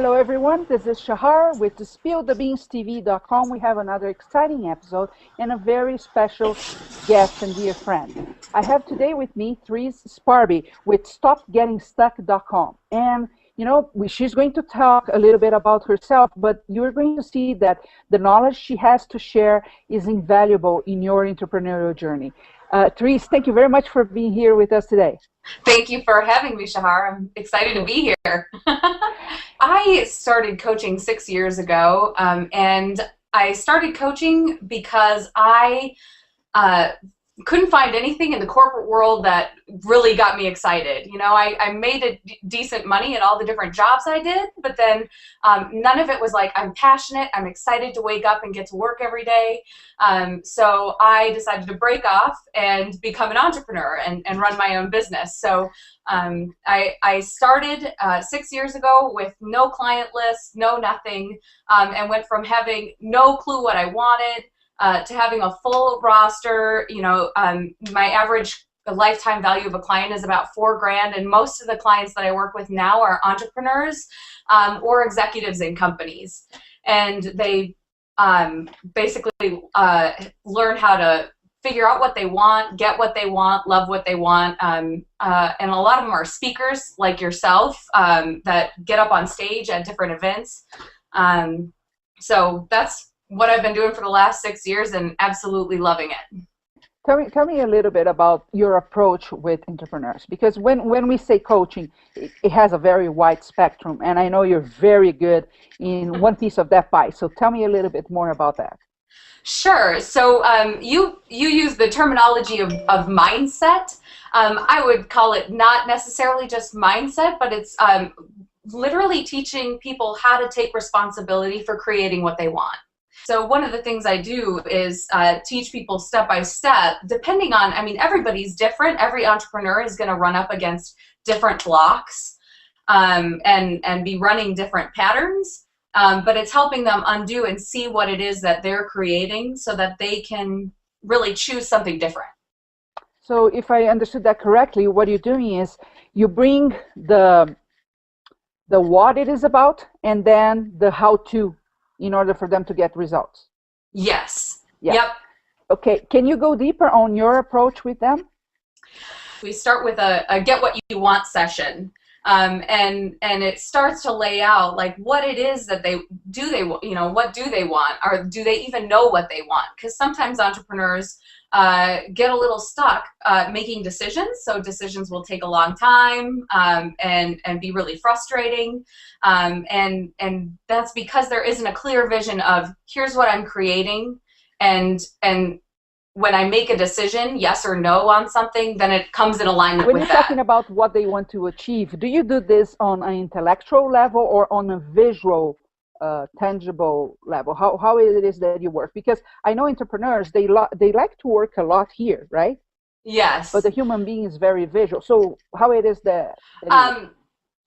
Hello, everyone. This is Shahar with the SpillTheBeansTV.com. We have another exciting episode and a very special guest and dear friend. I have today with me Therese Sparby with StopGettingStuck.com. And, she's going to talk a little bit about herself, but you're going to see that the knowledge she has to share is invaluable in your entrepreneurial journey. Therese, thank you very much for being here with us today. Thank you for having me, Shahar. I'm excited to be here. I started coaching 6 years ago, and I started coaching because I couldn't find anything in the corporate world that really got me excited. I made decent money at all the different jobs I did, but then none of it was like, I'm passionate, I'm excited to wake up and get to work every day. So I decided to break off and become an entrepreneur and run my own business. So I started 6 years ago with no client list, no nothing, and went from having no clue what I wanted to having a full roster. My average lifetime value of a client is about $4,000, and most of the clients that I work with now are entrepreneurs or executives in companies, and they basically learn how to figure out what they want, get what they want, love what they want, and a lot of them are speakers like yourself that get up on stage at different events. So that's what I've been doing for the last 6 years and absolutely loving it. Tell me a little bit about your approach with entrepreneurs, because when we say coaching, it has a very wide spectrum, and I know you're very good in one piece of that pie. So tell me a little bit more about that. Sure. So you use the terminology of mindset. I would call it not necessarily just mindset, but it's literally teaching people how to take responsibility for creating what they want. So one of the things I do is teach people step by step, depending on, everybody's different. Every entrepreneur is going to run up against different blocks and be running different patterns. But it's helping them undo and see what it is that they're creating so that they can really choose something different. So if I understood that correctly, what you're doing is you bring the what it is about and then the how-to in order for them to get results. Yes. Yeah. Yep. Okay. Can you go deeper on your approach with them? We start with a get what you want session. And it starts to lay out like what it is that what do they want, or do they even know what they want? Because sometimes entrepreneurs get a little stuck making decisions. So decisions will take a long time and be really frustrating. And that's because there isn't a clear vision of here's what I'm creating, and when I make a decision, yes or no on something, then it comes in alignment with that. When you're talking about what they want to achieve, do you do this on an intellectual level or on a visual, tangible level? How it is that you work? Because I know entrepreneurs, they like to work a lot here, right? Yes. But the human being is very visual. So how it is that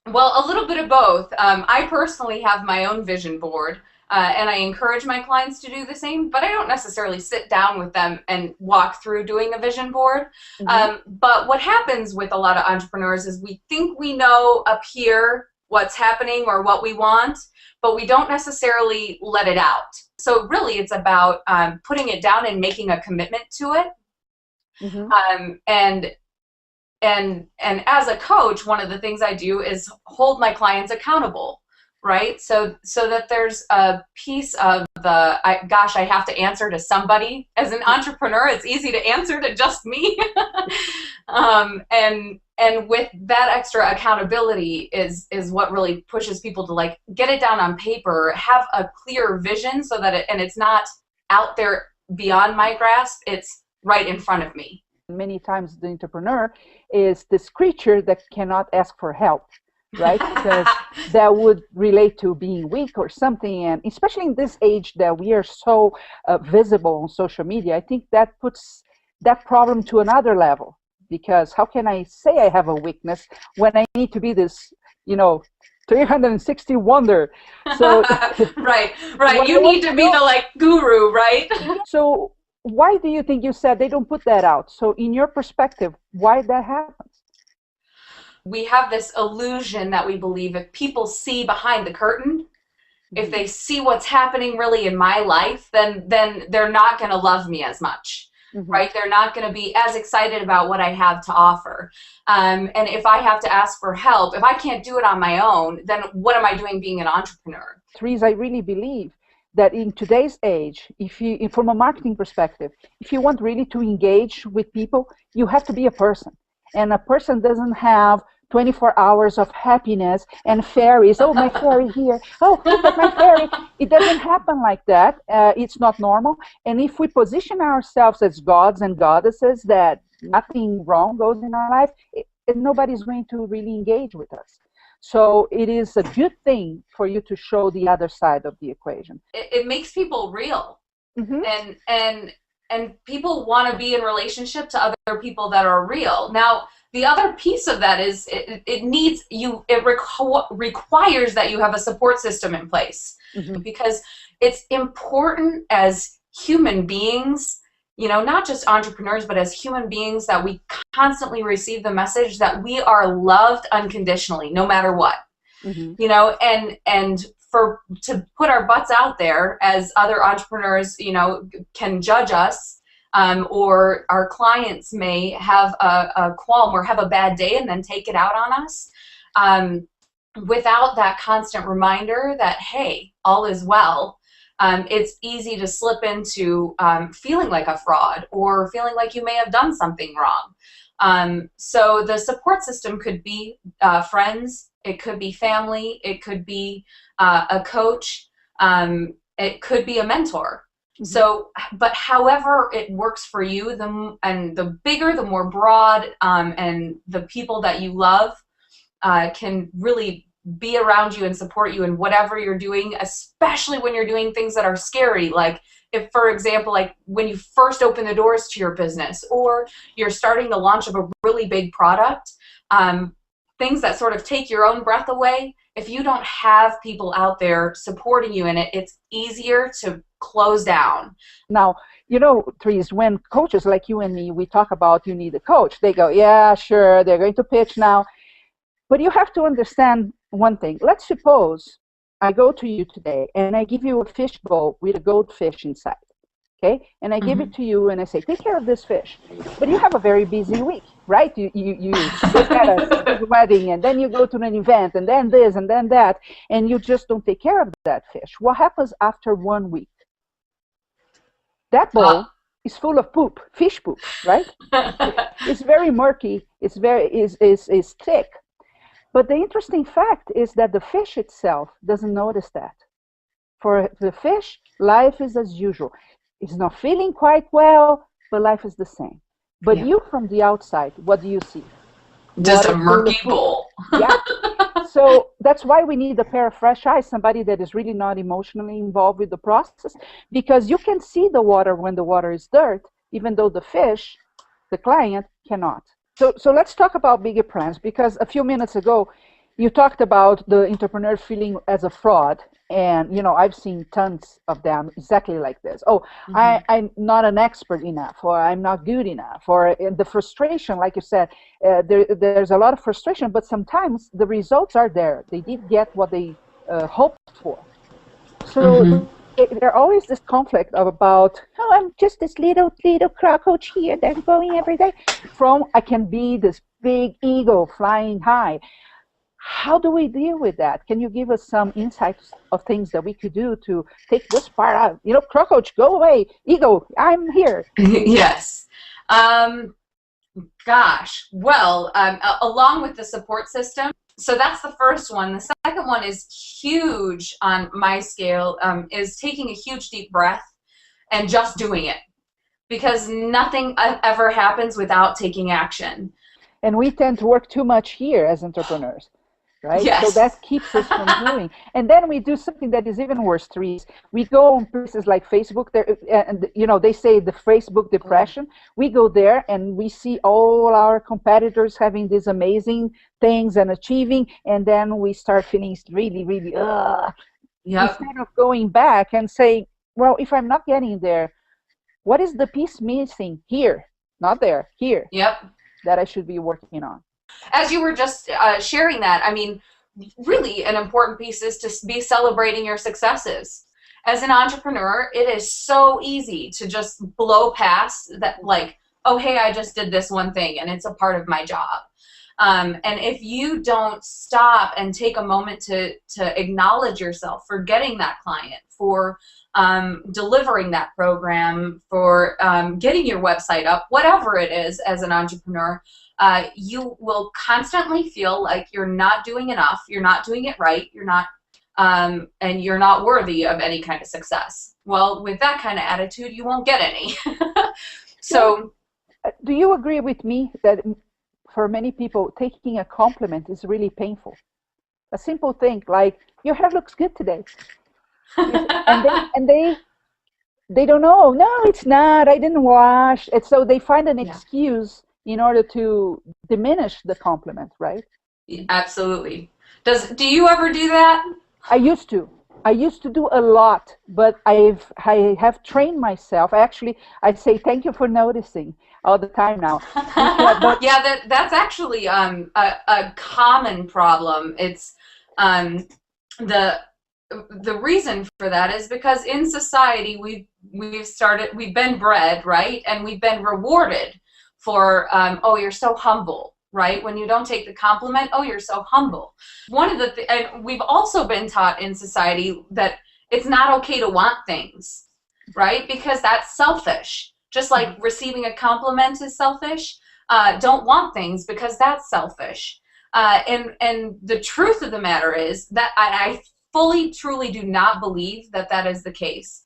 well, a little bit of both. I personally have my own vision board. And I encourage my clients to do the same, but I don't necessarily sit down with them and walk through doing a vision board. Mm-hmm. But what happens with a lot of entrepreneurs is we think we know up here what's happening or what we want, but we don't necessarily let it out. So really it's about putting it down and making a commitment to it. Mm-hmm. And as a coach, one of the things I do is hold my clients accountable. Right? So that there's a piece of I have to answer to somebody. As an entrepreneur, it's easy to answer to just me. And with that extra accountability is what really pushes people to like get it down on paper, have a clear vision so that it's not out there beyond my grasp, it's right in front of me. Many times the entrepreneur is this creature that cannot ask for help. Right? Because that would relate to being weak or something. And especially in this age that we are so visible on social media, I think that puts that problem to another level. Because how can I say I have a weakness when I need to be this, 360 wonder? So right. You need to be the guru, right? So why do you think you said they don't put that out? So in your perspective, why that happens? we have this illusion that we believe if people see behind the curtain, if they see what's happening really in my life, then they're not going to love me as much, right? They're not going to be as excited about what I have to offer. And if I have to ask for help, if I can't do it on my own, then what am I doing being an entrepreneur? Therese, I really believe that in today's age, if you, from a marketing perspective, if you want really to engage with people, you have to be a person. And a person doesn't have 24 hours of happiness and fairies. Oh, my fairy here. Oh, look at my fairy. It doesn't happen like that. It's not normal. And if we position ourselves as gods and goddesses, that nothing wrong goes in our life, nobody's going to really engage with us. So it is a good thing for you to show the other side of the equation. It makes people real. And people want to be in relationship to other people that are real. Now, the other piece of that is it requires that you have a support system in place, because it's important as human beings, you know, not just entrepreneurs, but as human beings, that we constantly receive the message that we are loved unconditionally, no matter what, you know, and to put our butts out there as other entrepreneurs, you know, can judge us, or our clients may have a qualm or have a bad day and then take it out on us, without that constant reminder that, hey, all is well. It's easy to slip into feeling like a fraud or feeling like you may have done something wrong. So the support system could be friends, it could be family, it could be a coach, it could be a mentor. So, but however it works for you, and the bigger, the more broad, and the people that you love can really be around you and support you in whatever you're doing, especially when you're doing things that are scary. Like if, for example, like when you first open the doors to your business, or you're starting the launch of a really big product, things that sort of take your own breath away. If you don't have people out there supporting you in it, it's easier to close down. Now, you know, Therese, when coaches like you and me, we talk about you need a coach, they go, yeah, sure, they're going to pitch now. But you have to understand one thing. Let's suppose I go to you today and I give you a fish bowl with a goldfish inside, okay? And I give it to you and I say, take care of this fish. But you have a very busy week, right? You just had a wedding, and then you go to an event, and then this and then that, and you just don't take care of that fish. What happens after 1 week? That bowl is full of poop, fish poop, right? It's very murky. It's very is thick. But the interesting fact is that the fish itself doesn't notice that. For the fish, life is as usual. It's not feeling quite well, but life is the same. But you from the outside, what do you see? Just a murky bowl. Yeah. So that's why we need a pair of fresh eyes, somebody that is really not emotionally involved with the process, because you can see the water when the water is dirt, even though the fish, the client, cannot. So let's talk about Megapreneurs, because a few minutes ago, you talked about the entrepreneur feeling as a fraud. And, you know, I've seen tons of them exactly like this. Oh, I'm not an expert enough, or I'm not good enough, or the frustration, like you said, there's a lot of frustration, but sometimes the results are there. They did get what they hoped for. So there's always this conflict of about, oh, I'm just this little coach here that's going every day, from I can be this big ego flying high. How do we deal with that? Can you give us some insights of things that we could do to take this part out? You know, coach, go away. Ego, I'm here. Yes. Gosh. Well, along with the support system, so that's the first one. The second one is huge on my scale, is taking a huge deep breath and just doing it, because nothing ever happens without taking action. And we tend to work too much here as entrepreneurs, right? Yes. So that keeps us from doing. And then we do something that is even worse, Therese. We go on places like Facebook, there, and you know, they say the Facebook depression. We go there and we see all our competitors having these amazing things and achieving, and then we start feeling really, really, instead of going back and saying, well, if I'm not getting there, what is the piece missing here? Not there, here. Yep. That I should be working on. As you were just sharing that, I mean, really an important piece is to be celebrating your successes. As an entrepreneur, it is so easy to just blow past that, like, oh, hey, I just did this one thing and it's a part of my job. And if you don't stop and take a moment to acknowledge yourself for getting that client, for delivering that program, for getting your website up, whatever it is as an entrepreneur, you will constantly feel like you're not doing enough, you're not doing it right, you're not, and you're not worthy of any kind of success. Well, with that kind of attitude, you won't get any. So, do you agree with me that for many people, taking a compliment is really painful? A simple thing like, your hair looks good today. And they don't know. No, it's not. I didn't wash. And so they find an yeah, excuse in order to diminish the compliment, right? absolutely. Do you ever do that? I used to. I used to do a lot, but I have trained myself. I say thank you for noticing all the time now. But Yeah, that's actually a common problem. It's um, the the reason for that is because in society we've been bred, right, and we've been rewarded for oh, you're so humble, right? When you don't take the compliment, oh, you're so humble. One of and we've also been taught in society that it's not okay to want things, right? Because that's selfish. Just like receiving a compliment is selfish, don't want things because that's selfish. And the truth of the matter is that I fully, truly do not believe that that is the case.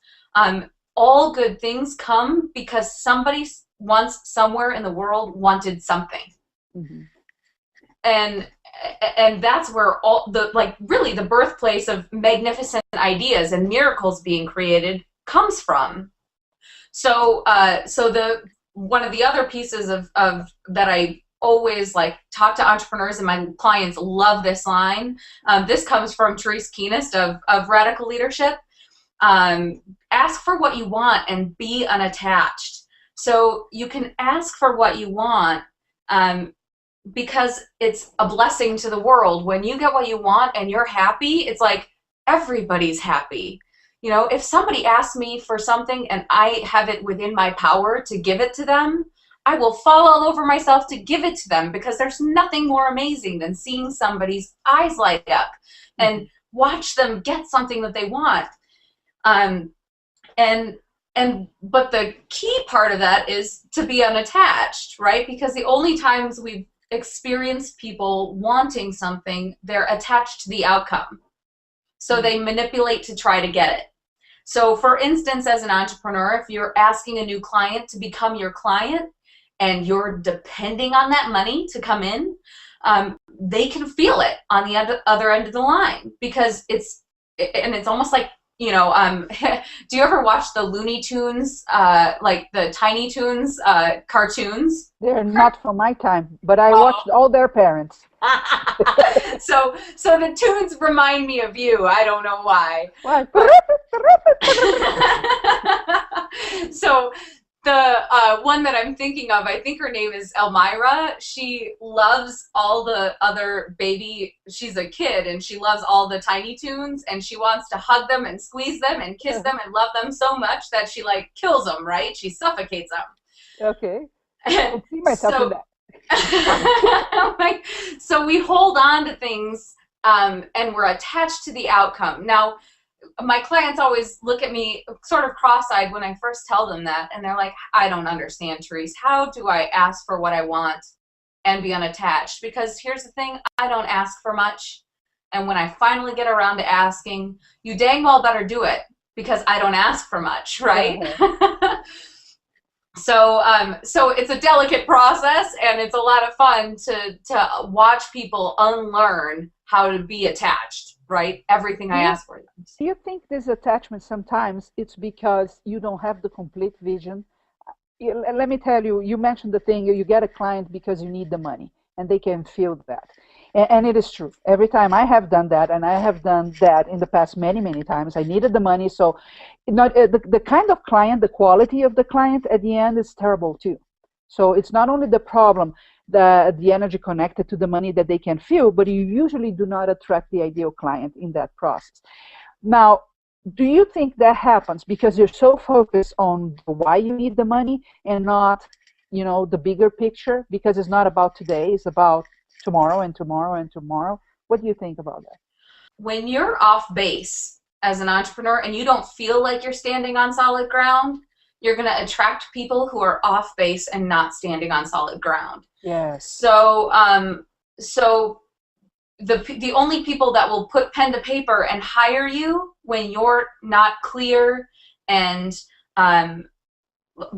All good things come because somebody once somewhere in the world wanted something. mhm. and and that's where all the, like, really the birthplace of magnificent ideas and miracles being created comes from. So so the one of the other pieces of that I always like talk to entrepreneurs, and my clients love this line. This comes from Therese Keenest of Radical Leadership. Ask for what you want and be unattached. So you can ask for what you want, because it's a blessing to the world. When you get what you want and you're happy, it's like everybody's happy. You know, if somebody asks me for something and I have it within my power to give it to them, I will fall all over myself to give it to them, because there's nothing more amazing than seeing somebody's eyes light up and watch them get something that they want. Um, and but the key part of that is to be unattached, right? Because the only times we've experienced people wanting something, they're attached to the outcome. So they manipulate to try to get it. So for instance, as an entrepreneur, if you're asking a new client to become your client and you're depending on that money to come in, they can feel it on the other end of the line, because it's almost like, you know, do you ever watch the Looney Tunes, like the Tiny Toons cartoons? They're not from my time, but I watched all their parents. So the tunes remind me of you. I don't know why. What? So the one that I'm thinking of, I think her name is Elmira. She loves all the other baby. She's a kid and she loves all the Tiny Toons, and she wants to hug them and squeeze them and kiss them and love them so much that she like kills them, right? She suffocates them. Okay. I can see myself in that. Like, so we hold on to things, and we're attached to the outcome. Now, my clients always look at me sort of cross-eyed when I first tell them that, and they're like, I don't understand, Therese. How do I ask for what I want and be unattached? Because here's the thing, I don't ask for much, and when I finally get around to asking, you dang well better do it, because I don't ask for much, right? So it's a delicate process, and it's a lot of fun to watch people unlearn how to be attached, right? Everything I ask for them. Do you think this attachment sometimes it's because you don't have the complete vision? Let me tell you, you mentioned the thing, you get a client because you need the money, and they can feel that. And it is true. Every time I have done that, and I have done that in the past many, many times, I needed the money. So not the kind of client, the quality of the client at the end is terrible too. So it's not only the problem. the energy connected to the money that they can feel, but you usually do not attract the ideal client in that process. Now, do you think that happens because you're so focused on why you need the money and not, the bigger picture? Because it's not about today, it's about tomorrow and tomorrow and tomorrow. What do you think about that? When you're off base as an entrepreneur and you don't feel like you're standing on solid ground, you're going to attract people who are off base and not standing on solid ground. Yes. So, the only people that will put pen to paper and hire you when you're not clear and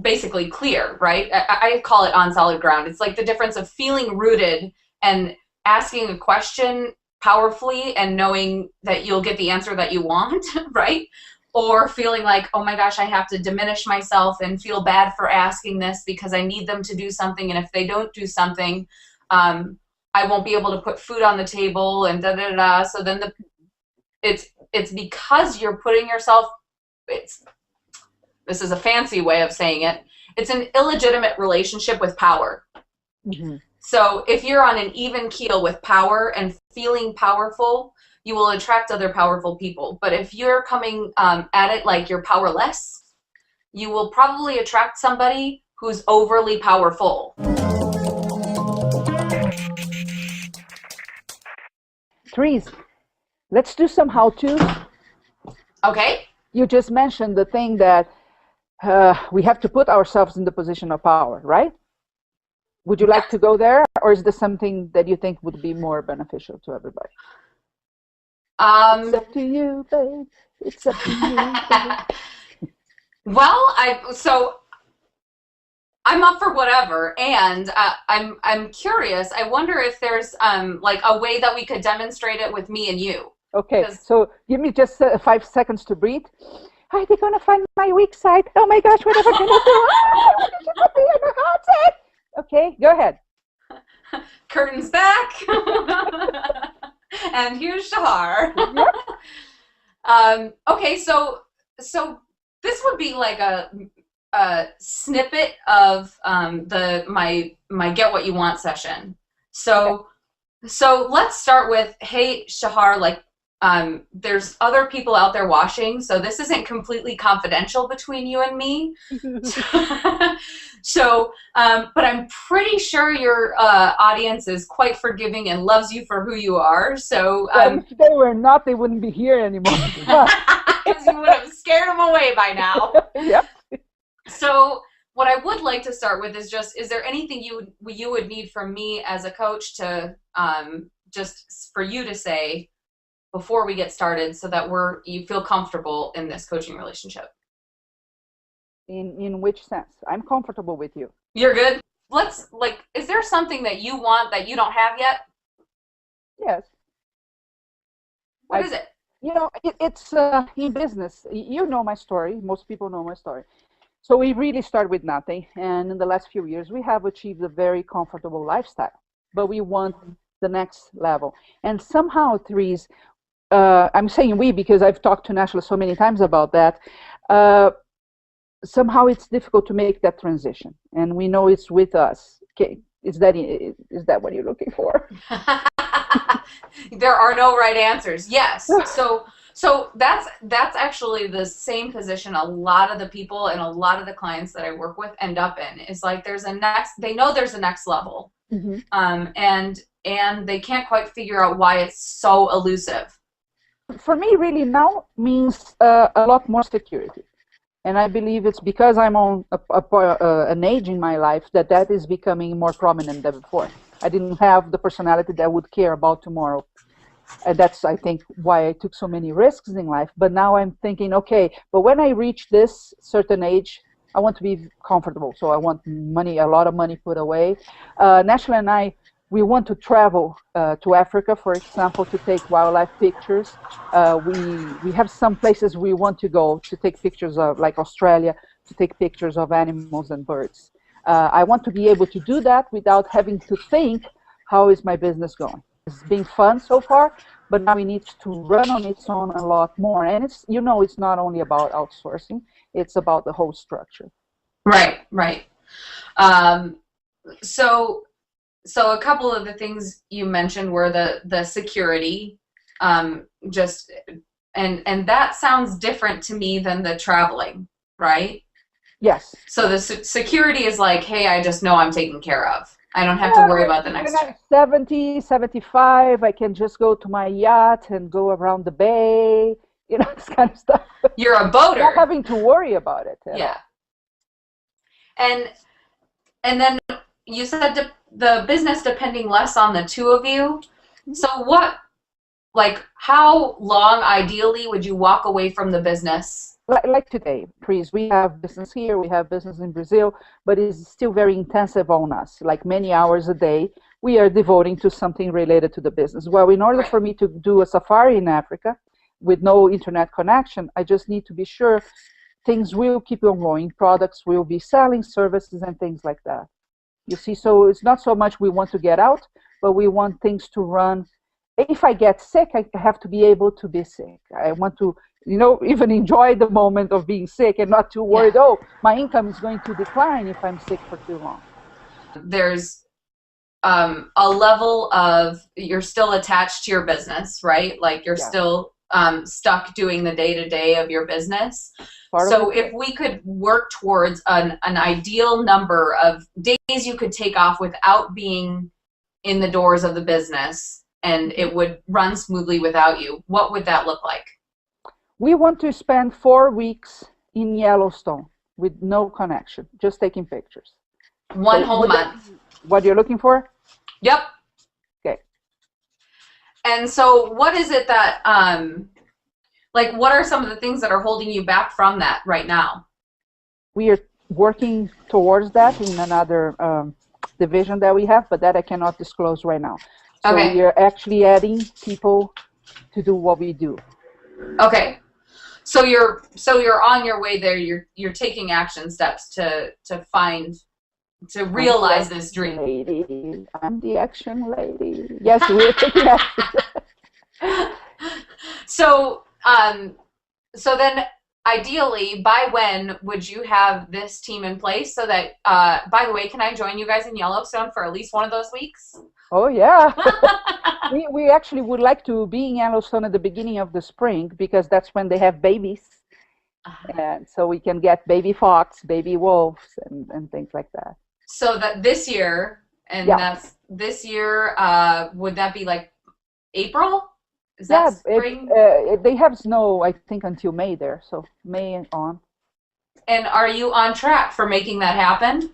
basically clear, right? I call it on solid ground. It's like the difference of feeling rooted and asking a question powerfully and knowing that you'll get the answer that you want, right? Or feeling like, oh my gosh, I have to diminish myself and feel bad for asking this because I need them to do something, and if they don't do something, I won't be able to put food on the table, and da da da. So then it's because you're putting yourself. This is a fancy way of saying it. It's an illegitimate relationship with power. Mm-hmm. So if you're on an even keel with power and feeling powerful, you will attract other powerful people. But if you're coming at it like you're powerless, you will probably attract somebody who's overly powerful. Therese, let's do some how-tos. Okay. You just mentioned the thing that we have to put ourselves in the position of power, right? Would you like to go there, or is this something that you think would be more beneficial to everybody? It's up to you, babe. It's up to you, babe. Well, I'm up for whatever, and I'm curious. I wonder if there's like a way that we could demonstrate it with me and you. Okay, so give me just 5 seconds to breathe. Are they gonna find my weak side? Oh my gosh, what am I gonna do? What did you put me in the hot seat? Okay, go ahead. Curtains back. And here's Shahar. Yep. Okay, so this would be like a snippet of my Get What You Want session. So let's start with, hey Shahar, like there's other people out there watching, so this isn't completely confidential between you and me. So, but I'm pretty sure your audience is quite forgiving and loves you for who you are. So, if they were not, they wouldn't be here anymore. Because you would have scared them away by now. Yep. So, what I would like to start with is just, is there anything you would need from me as a coach to just for you to say before we get started, so that you feel comfortable in this coaching relationship? In which sense? I'm comfortable with you. You're good? Is there something that you want that you don't have yet? Yes. What is it? It's in business. You know my story. Most people know my story. So we really start with nothing. And in the last few years, we have achieved a very comfortable lifestyle. But we want the next level. And somehow, Therese, I'm saying we because I've talked to Nashla so many times about that. Somehow it's difficult to make that transition, and we know it's with us. Okay, is that what you're looking for? There are no right answers. Yes. So that's actually the same position a lot of the people and a lot of the clients that I work with end up in. Is like they know there's a next level, mm-hmm. And they can't quite figure out why it's so elusive. For me, really now means a lot more security. And I believe it's because I'm on an age in my life that is becoming more prominent than before. I didn't have the personality that would care about tomorrow. And that's, I think, why I took so many risks in life. But now I'm thinking, okay, but when I reach this certain age, I want to be comfortable. So I want money, a lot of money put away. Nashla and I, we want to travel to Africa, for example, to take wildlife pictures. We have some places we want to go to take pictures of, like Australia, to take pictures of animals and birds. I want to be able to do that without having to think, how is my business going? It's been fun so far, but now it needs to run on its own a lot more. And it's not only about outsourcing, it's about the whole structure. Right. So So a couple of the things you mentioned were the security, just and that sounds different to me than the traveling, right? Yes. So the security is like, hey, I just know I'm taken care of. I don't have to Yeah, worry about the when next I'm check. 70, 75, I can just go to my yacht and go around the bay, this kind of stuff. You're a Not boater. having to worry about it at Yeah. all. And and then you said the business depending less on the two of you. Mhm. So what, like, how long ideally would you walk away from the business? Like today, Chris, we have business here, we have business in Brazil, but it's still very intensive on us. Like many hours a day, we are devoting to something related to the business. Well, in order Right. for me to do a safari in Africa with no internet connection, I just need to be sure things will keep on going, products will be selling, services and things like that. You see, so it's not so much we want to get out, but we want things to run. If I get sick, I have to be able to be sick. I want to, even enjoy the moment of being sick and not too Yeah. worried, oh, my income is going to decline if I'm sick for too long. There's a level of you're still attached to your business, right? Like you're Yeah, still stuck doing the day to day of your business. part of So it. if we could work towards an ideal number of days you could take off without being in the doors of the business and Mhm. it would run smoothly without you, what would that look like? We want to spend 4 weeks in Yellowstone with no connection, just taking pictures. One So whole would that month. be what you're looking for? Yep. Okay. And so what is it that like what are some of the things that are holding you back from that right now? We are working towards that in another division that we have, but that I cannot disclose right now. So we Okay. are actually adding people to do what we do. Okay. So you're on your way there. You're taking action steps to find to I'm the realize this action dream. lady. I'm the action lady. Yes, we're taking action. So so then ideally by when would you have this team in place so that by the way, can I join you guys in Yellowstone for at least one of those weeks? Oh, yeah. We actually would like to be in Yellowstone at the beginning of the spring because that's when they have babies. And so we can get baby fox, baby wolves, and things like that. So that this year, and Yeah. that's this year, would that be like April? Is that Yeah, spring? they have snow, I think, until May there, so May and on. And are you on track for making that happen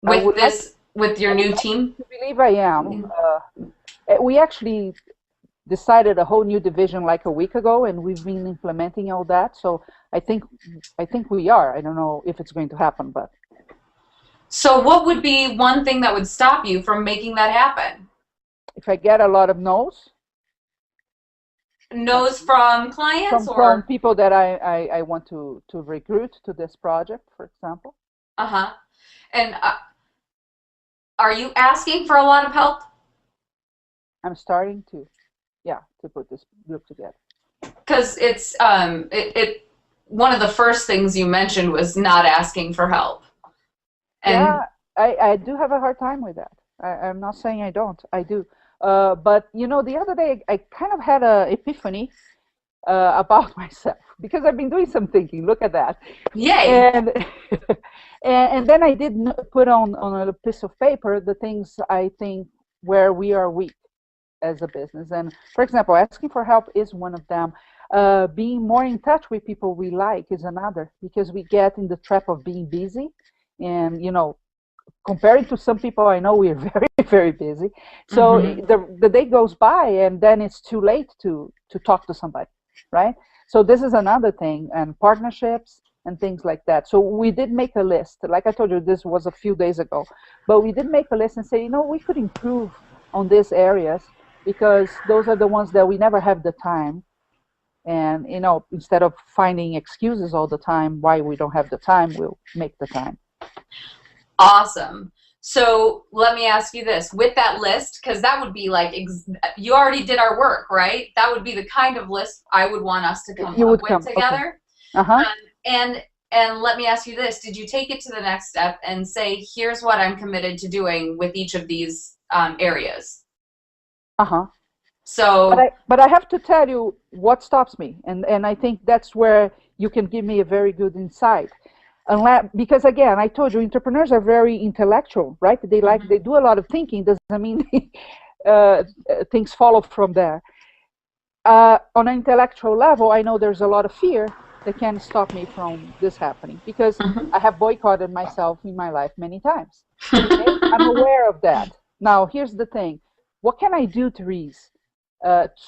I would like, with your I would new like team? to believe I am. We actually decided a whole new division like a week ago, and we've been implementing all that. So I think, I think we are. I don't know if it's going to happen, but So what would be one thing that would stop you from making that happen? if I get a lot of no's No's from clients from or people that I want to recruit to this project, for example, uh-huh. And are you asking for a lot of help? I'm starting to, yeah, to put this group together. Because it's it one of the first things you mentioned was not asking for help. And Yeah, I do have a hard time with that. I'm not saying I don't. I do. But the other day I kind of had a epiphany about myself because I've been doing some thinking. Look at that. yay. And and then I did put on a piece of paper the things I think where we are weak as a business. And for example, asking for help is one of them. Being more in touch with people we like is another because we get in the trap of being busy and comparing to some people I know, we're very, very busy. So Mm-hmm. the day goes by and then it's too late to talk to somebody, right? So this is another thing, and partnerships and things like that. So we did make a list. Like I told you, this was a few days ago, but we did make a list and say, we could improve on these areas because those are the ones that we never have the time. And instead of finding excuses all the time why we don't have the time, we'll make the time. Awesome. So let me ask you this with that list, because that would be like, you already did our work, right? That would be the kind of list I would want us to come You up would with come, okay. together. Uh-huh. And And let me ask you this: did you take it to the next step and say, "Here's what I'm committed to doing with each of these areas"? Uh-huh. But So, I have to tell you what stops me, and I think that's where you can give me a very good insight. Unless, because again, I told you, entrepreneurs are very intellectual, right? They mhm, do a lot of thinking. Doesn't mean things follow from there. On an intellectual level, I know there's a lot of fear that can stop me from this happening because I have boycotted myself in my life many times. Okay, I'm mhm. aware of that. Now, here's the thing: what can I do, Therese,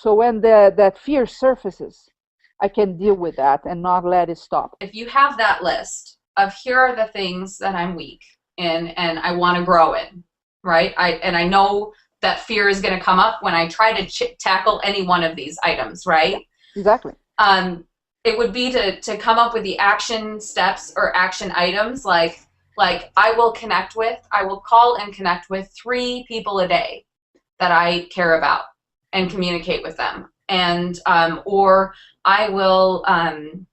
so when that fear surfaces, I can deal with that and not let it stop? If you have that list of here are the things that I'm weak in and I want to grow in, right? I know that fear is going to come up when I try to tackle any one of these items, Yeah, right? exactly. Um, it would be to come up with the action steps or action items like I will call and connect with 3 people a day that I care about and communicate with them, and or I will um,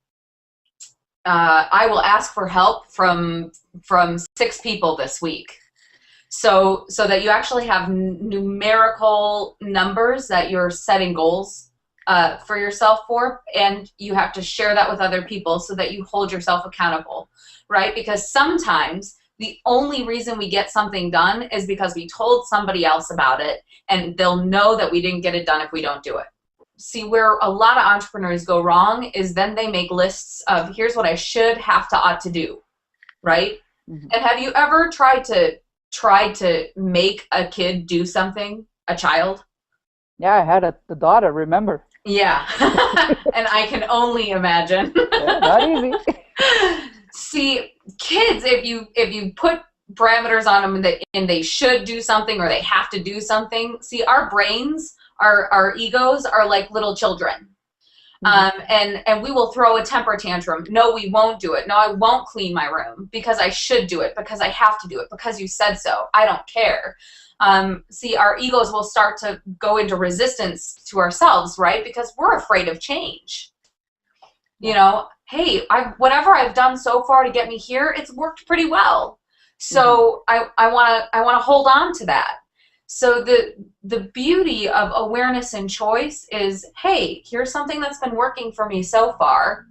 I will ask for help from 6 people this week. So that you actually have numerical numbers that you're setting goals for yourself for, and you have to share that with other people so that you hold yourself accountable, right? Because sometimes the only reason we get something done is because we told somebody else about it, and they'll know that we didn't get it done if we don't do it. See, where a lot of entrepreneurs go wrong is then they make lists of here's what I should, have to, ought to do, right? Hmm. And have you ever tried to make a kid do something, a child? Yeah, I had the daughter. Remember? Yeah. And I can only imagine. Yeah, not easy. See, kids, if you put parameters on them and they should do something or they have to do something, see, our brains, our egos are like little children. Hmm. And we will throw a temper tantrum. No, we won't do it. No, I won't clean my room because I should do it, because I have to do it, because you said so. I don't care. See, our egos will start to go into resistance to ourselves, right? Because we're afraid of change. Yeah. Hey, whatever I've done so far to get me here, it's worked pretty well. Hmm. So I wanna hold on to that. So the beauty of awareness and choice is, hey, here's something that's been working for me so far.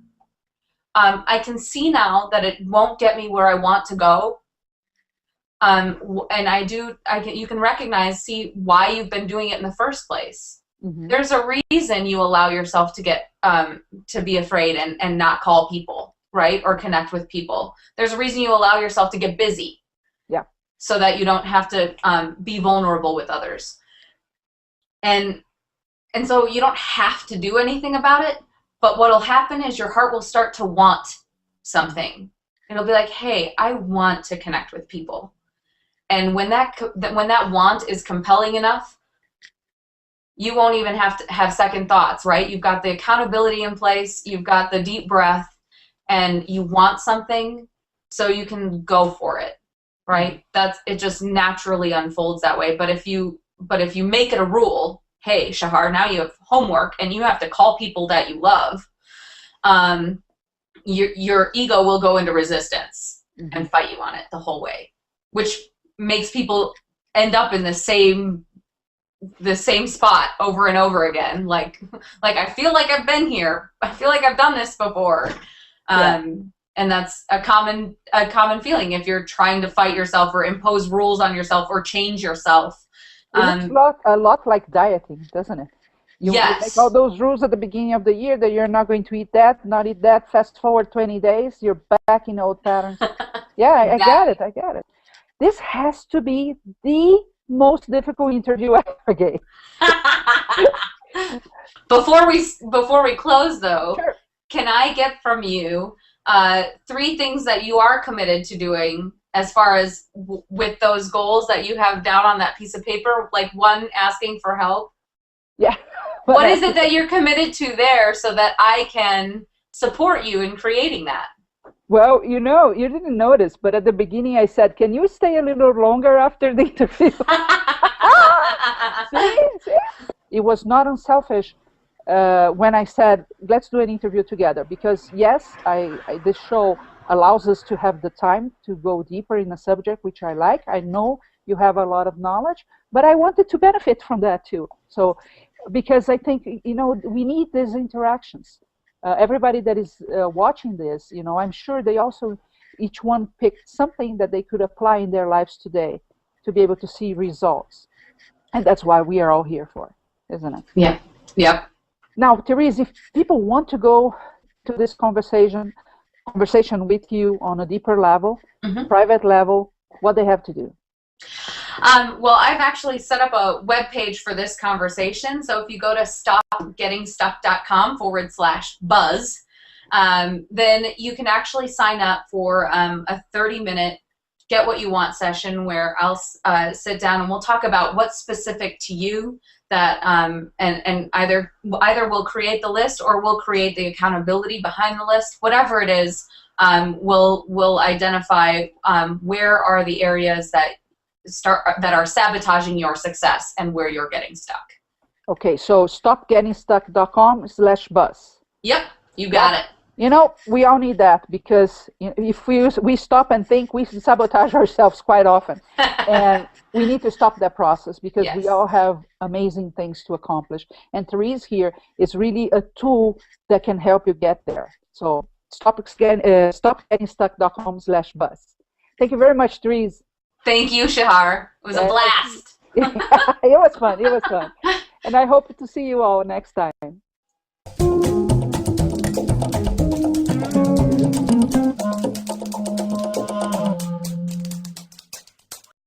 I can see now that it won't get me where I want to go. And you can recognize, see why you've been doing it in the first place. Hmm. There's a reason you allow yourself to get to be afraid and not call people, right? Or connect with people. There's a reason you allow yourself to get busy Yeah. so that you don't have to be vulnerable with others. And and so you don't have to do anything about it, but what'll happen is your heart will start to want Hmm. something. It'll be like, hey, I want to connect with people. And when that want is compelling enough, you won't even have to have second thoughts, right? You've got the accountability in place, you've got the deep breath, and you want something, so you can go for it, Hmm. right? That's it. Just naturally unfolds that way. But if you make it a rule, hey, Shahar, now you have homework and you have to call people that you love. Um, your ego will go into resistance Hmm. and fight you on it the whole way, which makes people end up in the same spot over and over again. Like I feel like I've been here. I feel like I've done this before. Yeah. And that's a common feeling if you're trying to fight yourself or impose rules on yourself or change yourself. It looks Um, a lot like dieting, doesn't it? You make all yes. those rules at the beginning of the year that you're not going to eat that, not eat that. Fast forward 20 days, you're back in old patterns. Yeah, I get it. Exactly. I get it. This has to be the most difficult interview I ever gave. Before we close though, Sure. can I get from you 3 things that you are committed to doing as far as with those goals that you have down on that piece of paper? Like, one, asking for help. Yeah. What What is else it is that there? you're committed to there so that I can support you in creating that? Well, you didn't notice, but at the beginning I said, "Can you stay a little longer after the interview?" See, see? It was not unselfish when I said, "Let's do an interview together." Because yes, this show. allows us to have the time to go deeper in a subject, which I like. I know you have a lot of knowledge, but I wanted to benefit from that too. So, because I think, we need these interactions. Everybody that is watching this, I'm sure they also, each one picked something that they could apply in their lives today to be able to see results. And that's why we are all here for, isn't it? Yeah. Yep. Now, Therese, if people want to go to this conversation with you on a deeper level, private level, what they have to do? Well, I've actually set up a web page for this conversation. So if you go to stopgettingstuck.com/buzz, then you can actually sign up for a 30-minute Get What You Want session where I'll sit down and we'll talk about what's specific to you that and either we'll create the list or we'll create the accountability behind the list. Whatever it is, we'll identify where are the areas that are sabotaging your success and where you're getting stuck. Okay, so stopgettingstuck.com/buzz. Yep, you got it. We all need that, because if we stop and think, we sabotage ourselves quite often. And we need to stop that process, because we all have amazing things to accomplish. And Therese here is really a tool that can help you get there. So stopgettingstuck.com/buzz. Thank you very much, Therese. Thank you, Shahar. It was a blast. It was fun. And I hope to see you all next time.